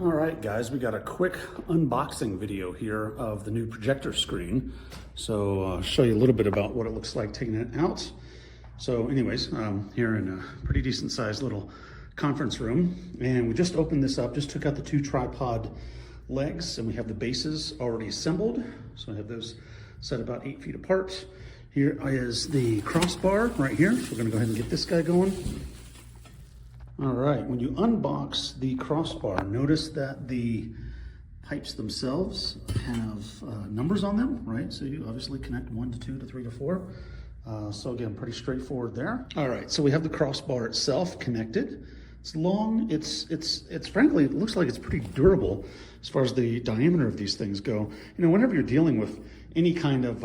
All right, guys, we got a quick unboxing video here of the new projector screen. So I'll show you a little bit about what it looks like taking it out. So anyways, here in a pretty decent sized little conference room, and we just opened this up, just took out the two tripod legs, and we have the bases already assembled. So I have those set about 8 feet apart. Here is the crossbar right here. So we're gonna go ahead and get this guy going. All right, when you unbox the crossbar, notice that the pipes themselves have numbers on them, right? So you obviously connect 1 to 2 to 3 to 4. So again, pretty straightforward there. All right, so we have the crossbar itself connected. It's long, it's frankly, it looks like it's pretty durable as far as the diameter of these things go. You know, whenever you're dealing with any kind of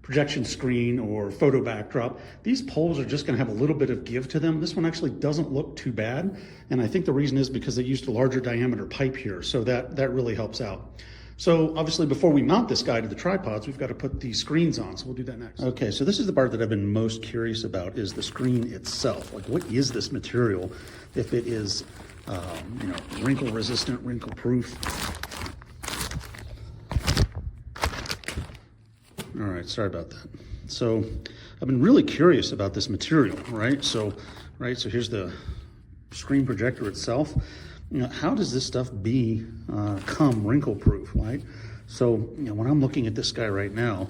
projection screen or photo backdrop, these poles are just gonna have a little bit of give to them. This one actually doesn't look too bad. And I think the reason is because they used a larger diameter pipe here. So that really helps out. So obviously before we mount this guy to the tripods, we've got to put the screens on. So we'll do that next. Okay, so this is the part that I've been most curious about, is the screen itself. Like, what is this material? If it is, you know, wrinkle resistant, wrinkle proof. All right, sorry about that. So I've been really curious about this material, right? So here's the screen projector itself. You know, how does this stuff become wrinkle proof, right? So, you know, when I'm looking at this guy right now,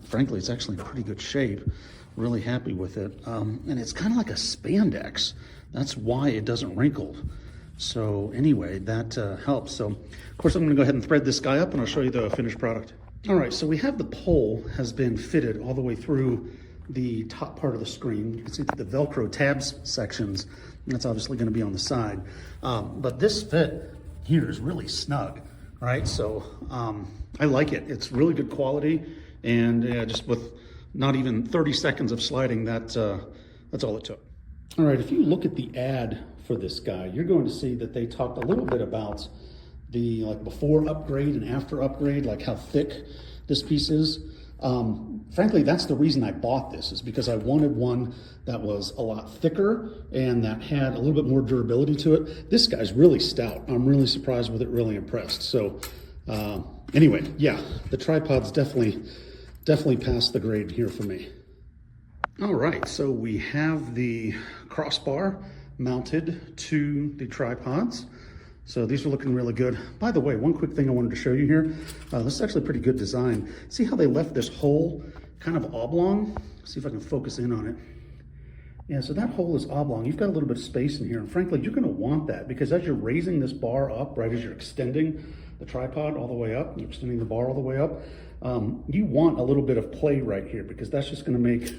frankly, it's actually in pretty good shape. Really happy with it. And it's kind of like a spandex. That's why it doesn't wrinkle. So anyway, that helps. So of course, I'm gonna go ahead and thread this guy up and I'll show you the finished product. All right, so we have the pole has been fitted all the way through the top part of the screen. You can see that the Velcro tabs sections, that's obviously gonna be on the side. But this fit here is really snug, right? So I like it. It's really good quality, and just with not even 30 seconds of sliding, that's all it took. All right, if you look at the ad for this guy, you're going to see that they talked a little bit about the before upgrade and after upgrade, like how thick this piece is. Frankly, that's the reason I bought this, is because I wanted one that was a lot thicker and that had a little bit more durability to it. This guy's really stout. I'm really surprised with it, really impressed. So anyway, yeah, the tripod's definitely passed the grade here for me. All right, so we have the crossbar mounted to the tripods. So these are looking really good. By the way, one quick thing I wanted to show you here. This is actually a pretty good design. See how they left this hole kind of oblong? See if I can focus in on it. Yeah, so that hole is oblong. You've got a little bit of space in here. And frankly, you're gonna want that, because as you're raising this bar up, right, as you're extending the tripod all the way up, you're extending the bar all the way up, you want a little bit of play right here, because that's just gonna make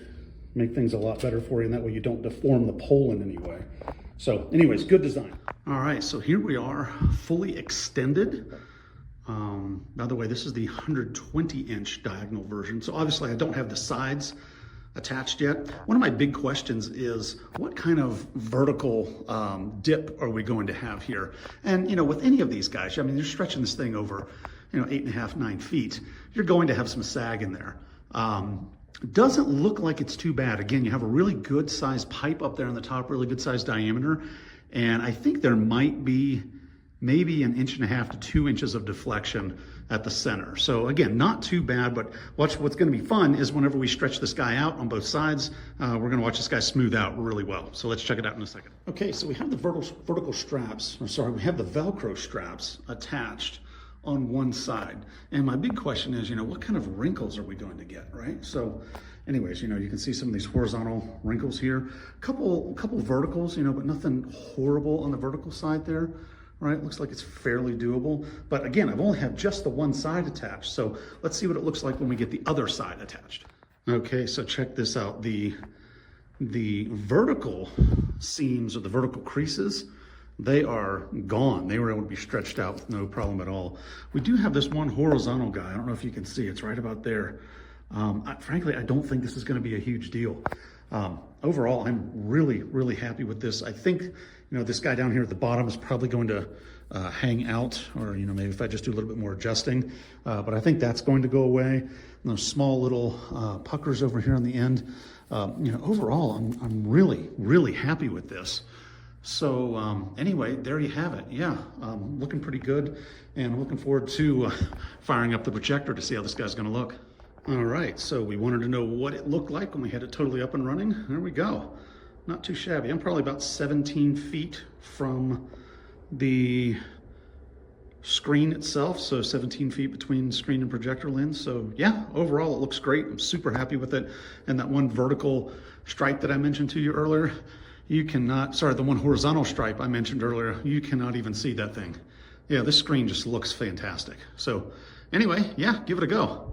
things a lot better for you, and that way you don't deform the pole in any way. So anyways, good design. All right, so here we are, fully extended. By the way, this is the 120-inch diagonal version. So obviously I don't have the sides attached yet. One of my big questions is, what kind of vertical dip are we going to have here? And you know, with any of these guys, I mean, you're stretching this thing over, you know, 8.5, 9 feet. You're going to have some sag in there. Doesn't look like it's too bad. Again, you have a really good sized pipe up there on the top, really good sized diameter. And I think there might be maybe 1.5 to 2 inches of deflection at the center. So again, not too bad, but what's gonna be fun is whenever we stretch this guy out on both sides, we're gonna watch this guy smooth out really well. So let's check it out in a second. Okay, so we have the vertical straps, or sorry, we have the Velcro straps attached on one side. And my big question is, you know, what kind of wrinkles are we going to get, right? So anyways, you know, you can see some of these horizontal wrinkles here, a couple verticals, you know, but nothing horrible on the vertical side there, right? Looks like it's fairly doable. But again, I've only had just the one side attached. So let's see what it looks like when we get the other side attached. Okay, so check this out. The vertical seams, or the vertical creases, they are gone. They were able to be stretched out with no problem at all. We do have this one horizontal guy. I don't know if you can see, it's right about there. Frankly, I don't think this is gonna be a huge deal. Overall, I'm really happy with this. I think, you know, this guy down here at the bottom is probably going to hang out, or, you know, maybe if I just do a little bit more adjusting, but I think that's going to go away. And those small little puckers over here on the end. You know, overall, I'm really happy with this. So anyway, there you have it. Yeah, looking pretty good, and looking forward to firing up the projector to see how this guy's gonna look. All right, so we wanted to know what it looked like when we had it totally up and running. There we go. Not too shabby. I'm probably about 17 feet from the screen itself, so 17 feet between screen and projector lens. So yeah, overall it looks great. I'm super happy with it. And that one vertical stripe that I mentioned to you earlier, you cannot, sorry, the one horizontal stripe I mentioned earlier, you cannot even see that thing. Yeah, this screen just looks fantastic. So anyway, yeah, give it a go.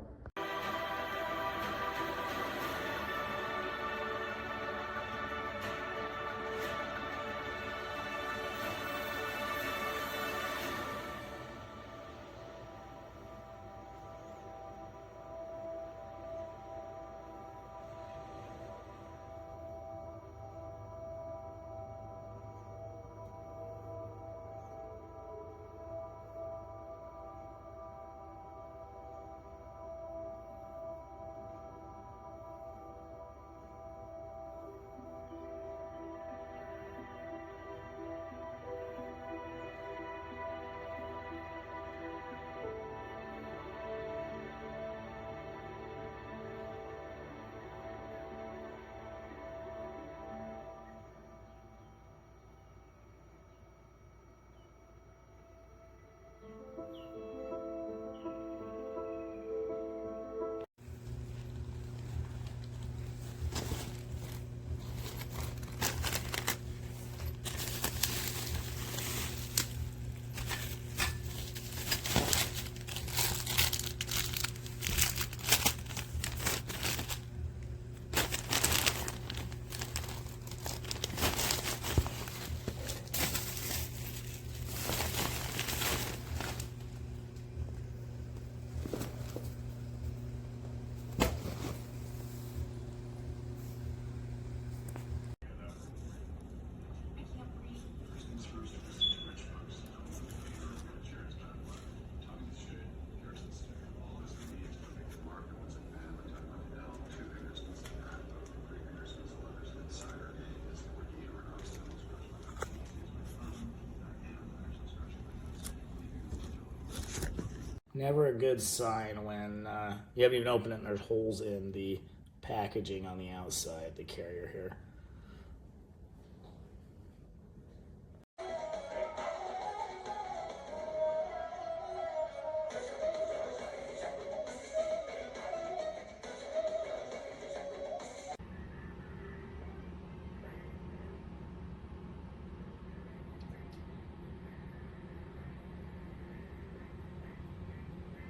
Never a good sign when you haven't even opened it and there's holes in the packaging on the outside, the carrier here.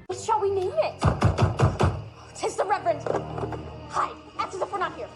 What shall we name it? 'Tis the Reverend. Hide, act as if we're not here.